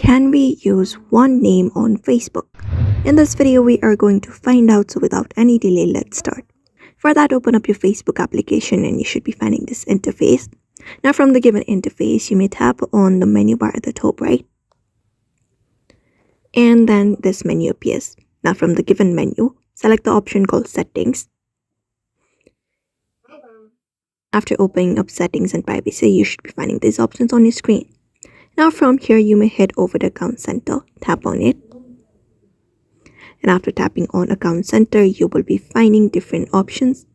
Can we use one name on Facebook? In this video, we are going to find out, so without any delay, let's start. For that, open up your Facebook application and you should be finding this interface. Now from the given interface, you may tap on the menu bar at the top right. And then this menu appears. Now from the given menu, select the option called Settings. After opening up Settings and Privacy, you should be finding these options on your screen. Now from here, you may head over to Account Center, tap on it. And after tapping on Account Center, you will be finding different options.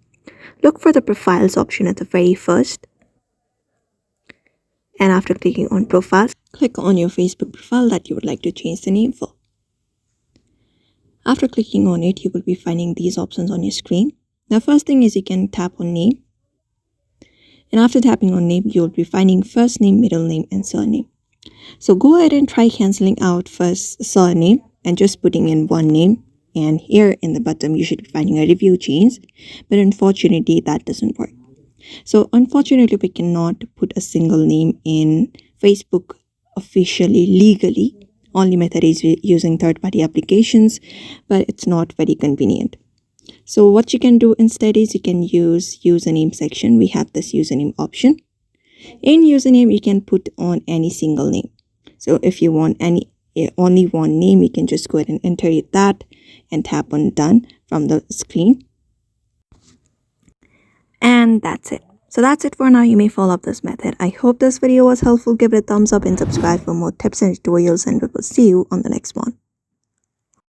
Look for the Profiles option at the very first. And after clicking on Profiles, click on your Facebook profile that you would like to change the name for. After clicking on it, you will be finding these options on your screen. The first thing is you can tap on Name. And after tapping on Name, you will be finding first name, middle name, and surname. So go ahead and try cancelling out first surname and just putting in one name. And here in the bottom, you should be finding a review change. But unfortunately, that doesn't work. So unfortunately, we cannot put a single name in Facebook officially, legally. Only method is using third-party applications, but it's not very convenient. So what you can do instead is you can use username section. We have this username option. In username, you can put on any single name. So if you want only one name, you can just go ahead and enter that and tap on Done from the screen. And that's it. So that's it for now. You may follow up this method. I hope this video was helpful. Give it a thumbs up and subscribe for more tips and tutorials, and we will see you on the next one.